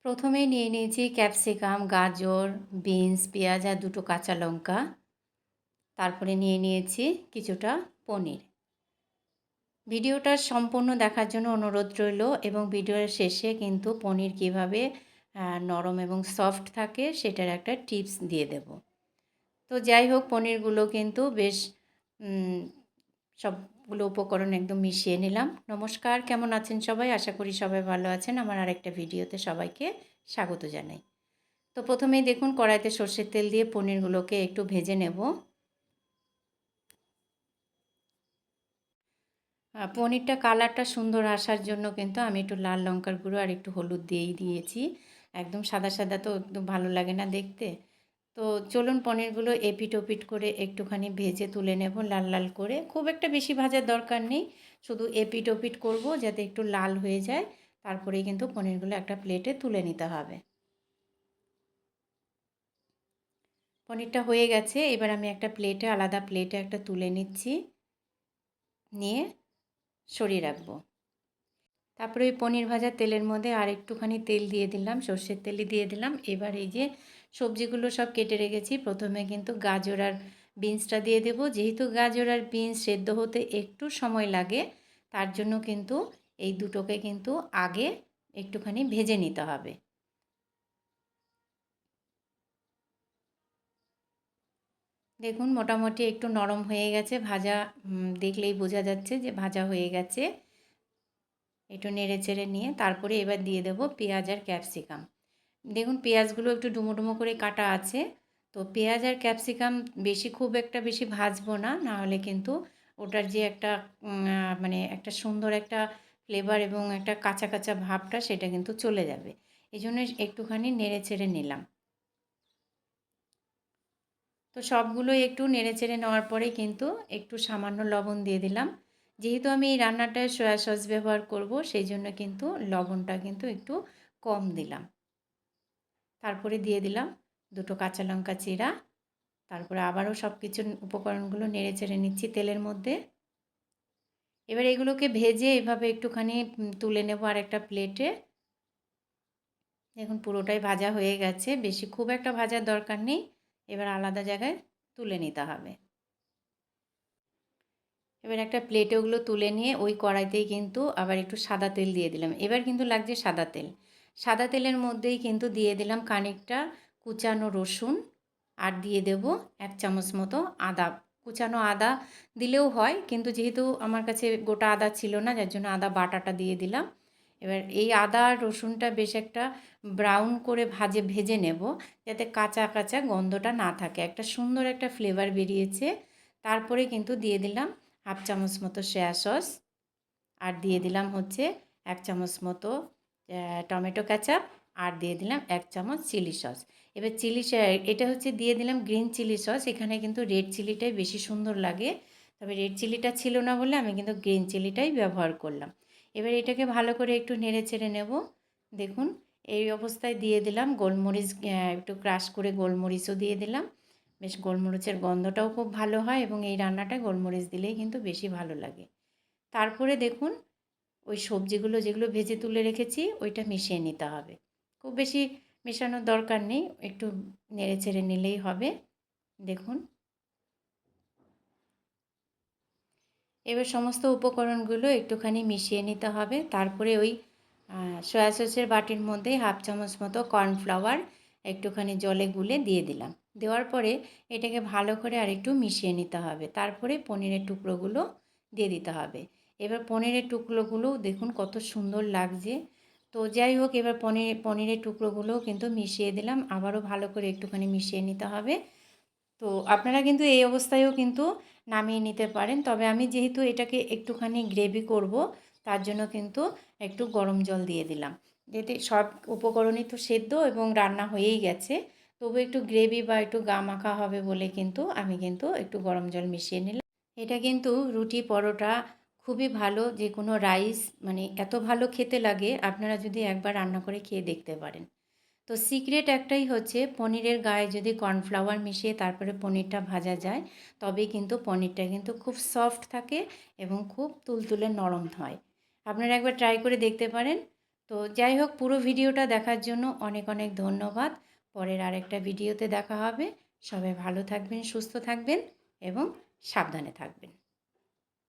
প্রথমেই নিয়ে নিয়েছি ক্যাপসিকাম, গাজর, বিনস, পেঁয়াজ আর দুটো কাঁচা লঙ্কা। তারপরে নিয়ে নিয়েছি কিছুটা পনির। ভিডিওটা সম্পূর্ণ দেখার জন্য অনুরোধ রইল এবং ভিডিওর শেষে কিন্তু পনির কীভাবে নরম এবং সফট থাকে সেটার একটা টিপস দিয়ে দেব। তো যাই হোক, পনিরগুলো কিন্তু বেশ সবগুলো উপকরণ একদম মিশিয়ে নিলাম। নমস্কার, কেমন আছেন সবাই? আশা করি সবাই ভালো আছেন। আমার আরেকটা ভিডিওতে সবাইকে স্বাগত জানাই। তো প্রথমেই দেখুন, কড়াইতে সর্ষের তেল দিয়ে পনিরগুলোকে একটু ভেজে নেব। পনিরটা কালারটা সুন্দর আসার জন্য কিন্তু আমি একটু লাল লঙ্কার গুঁড়ো আর একটু হলুদ দিয়েছি। একদম সাদা সাদা তো একদম ভালো লাগে না দেখতে। তো চলুন পনিরগুলো এপিট ওপিট করে একটুখানি ভেজে তুলে নেব লাল লাল করে। খুব একটা বেশি ভাজার দরকার নেই, শুধু এপিট ওপিট করব যাতে একটু লাল হয়ে যায়। তারপরেই কিন্তু পনিরগুলো একটা প্লেটে তুলে নিতে হবে। পনিরটা হয়ে গেছে, এবার আমি একটা প্লেটে, আলাদা প্লেটে একটা তুলে নিচ্ছি, নিয়ে সরিয়ে রাখবো। তারপরে ওই পনির ভাজা তেলের মধ্যে আর একটুখানি তেল দিয়ে দিলাম, সর্ষের তেলই দিয়ে দিলাম। এবার এই যে সবজিগুলো সব কেটে রেখেছি, প্রথমে কিন্তু গাজর আর বিনসটা দিয়ে দেব। যেহেতু গাজর আর বিনস সেদ্ধ হতে একটু সময় লাগে, তার জন্য কিন্তু এই দুটোকে কিন্তু আগে একটুখানি ভেজে নিতে হবে। দেখুন মোটামুটি একটু নরম হয়ে গেছে, ভাজা দেখলেই বোঝা যাচ্ছে যে ভাজা হয়ে গেছে। একটু নেড়ে চেড়ে নিয়ে তারপরে এবার দিয়ে দেব পেঁয়াজ আর ক্যাপসিকাম। দেখুন পেঁয়াজগুলো একটু ডুমো ডুমো করে কাটা আছে। তো পেঁয়াজ আর ক্যাপসিকাম খুব একটা বেশি ভাজবো না, নাহলে কিন্তু ওটার যে একটা মানে একটা সুন্দর একটা ফ্লেভার এবং একটা কাঁচা কাঁচা ভাবটা সেটা কিন্তু চলে যাবে। এই জন্য একটুখানি নেড়ে চেড়ে নিলাম। তো সবগুলোই একটু নেড়ে চেড়ে নেওয়ার পরে কিন্তু একটু সামান্য লবণ দিয়ে দিলাম। যেহেতু আমি এই রান্নাটায় সয়া সস ব্যবহার করব, সেই জন্য কিন্তু লবণটা কিন্তু একটু কম দিলাম। তারপরে দিয়ে দিলাম দুটো কাঁচা লঙ্কা চিরা। তারপরে আবারও সব কিছু উপকরণগুলো নেড়ে চেড়ে নিচ্ছি তেলের মধ্যে। এবার এগুলোকে ভেজে এভাবে একটুখানি তুলে নেব আর একটা প্লেটে। দেখুন পুরোটাই ভাজা হয়ে গেছে, খুব একটা ভাজার দরকার নেই। এবার আলাদা জায়গায় তুলে নিতে হবে। এবার একটা প্লেটে ওগুলো তুলে নিয়ে ওই কড়াইতেই কিন্তু আবার একটু সাদা তেল দিয়ে দিলাম। এবার কিন্তু লাগছে সাদা তেল। সাদা তেলের মধ্যেই কিন্তু দিয়ে দিলাম খানিকটা কুচানো রসুন, আর দিয়ে দেব 1 চামচ মতো আদা। কুচানো আদা দিলেও হয়, কিন্তু যেহেতু আমার কাছে গোটা আদা ছিল না, যার জন্য আদা বাটাটা দিয়ে দিলাম। এবার এই আদা আর রসুনটা বেশ একটা ব্রাউন করে ভেজে নেব, যাতে কাঁচা কাঁচা গন্ধটা না থাকে। একটা সুন্দর একটা ফ্লেভার বেরিয়েছে। তারপরে কিন্তু দিয়ে দিলাম 1/2 চামচ মতো সয়া সস, আর দিয়ে দিলাম হচ্ছে 1 চামচ মতো টমেটো কেচাপ, আর দিয়ে দিলাম 1 চামচ চিলি সস। এবার এটা হচ্ছে দিয়ে দিলাম গ্রিন চিলি সস। এখানে কিন্তু রেড চিলিটাই বেশি সুন্দর লাগে, তবে রেড চিলিটা ছিল না বলে আমি কিন্তু গ্রিন চিলিটাই ব্যবহার করলাম। এবার এটাকে ভালো করে একটু নেড়ে চেড়ে নেব। দেখুন এই অবস্থায় দিয়ে দিলাম গোলমরিচ, একটু ক্রাশ করে গোলমরিচও দিয়ে দিলাম। বেশ গোলমরিচের গন্ধটাও খুব ভালো হয় এবং এই রান্নাটায় গোলমরিচ দিলেই কিন্তু বেশি ভালো লাগে। তারপরে দেখুন ওই সবজিগুলো যেগুলো ভেজে তুলে রেখেছি ওইটা মিশিয়ে নিতে হবে। খুব বেশি মেশানোর দরকার নেই, একটু নেড়ে চেড়ে নিলেই হবে। দেখুন এবার সমস্ত উপকরণগুলো একটুখানি মিশিয়ে নিতে হবে। তারপরে ওই সয়া সসের বাটির মধ্যে 1/2 চামচ মতো কর্নফ্লাওয়ার একটুখানি জলে গুলে দিয়ে দিলাম। দেওয়ার পরে এটাকে ভালো করে আরেকটু মিশিয়ে নিতে হবে। তারপরে পনিরের টুকরোগুলো দিয়ে দিতে হবে। এবার পনিরের টুকরোগুলো দেখুন কত সুন্দর লাগছে। তো যাই হোক, এবার পনিরের টুকরোগুলোও কিন্তু মিশিয়ে দিলাম। আবারও ভালো করে একটুখানি মিশিয়ে নিতে হবে। তো আপনারা কিন্তু এই অবস্থায়ও কিন্তু নামিয়ে নিতে পারেন, তবে আমি যেহেতু এটাকে একটুখানি গ্রেভি করব, তার জন্য কিন্তু একটু গরম জল দিয়ে দিলাম। যেতে সব উপকরণই তো সেদ্ধ এবং রান্না হয়েই গেছে, তবু একটু গ্রেভি বা একটু গা মাখা হবে বলে কিন্তু আমি কিন্তু একটু গরম জল মিশিয়ে নিলাম। এটা কিন্তু রুটি, পরোটা খুবই ভালো, যে কোনো রাইস, মানে এত ভালো খেতে লাগে, আপনারা যদি একবার রান্না করে খেয়ে দেখতে পারেন। তো সিক্রেট একটাই হচ্ছে, পনিরের গায়ে যদি কর্নফ্লাওয়ার মিশিয়ে তারপরে পনিরটা ভাজা যায়, তবেই কিন্তু পনিরটা কিন্তু খুব সফট থাকে এবং খুব তুলতুলে নরম হয়। আপনারা একবার ট্রাই করে দেখতে পারেন। তো যাই হোক, পুরো ভিডিওটা দেখার জন্য অনেক অনেক ধন্যবাদ। পরের আরেকটা ভিডিওতে দেখা হবে। সবাই ভালো থাকবেন, সুস্থ থাকবেন এবং সাবধানে থাকবেন।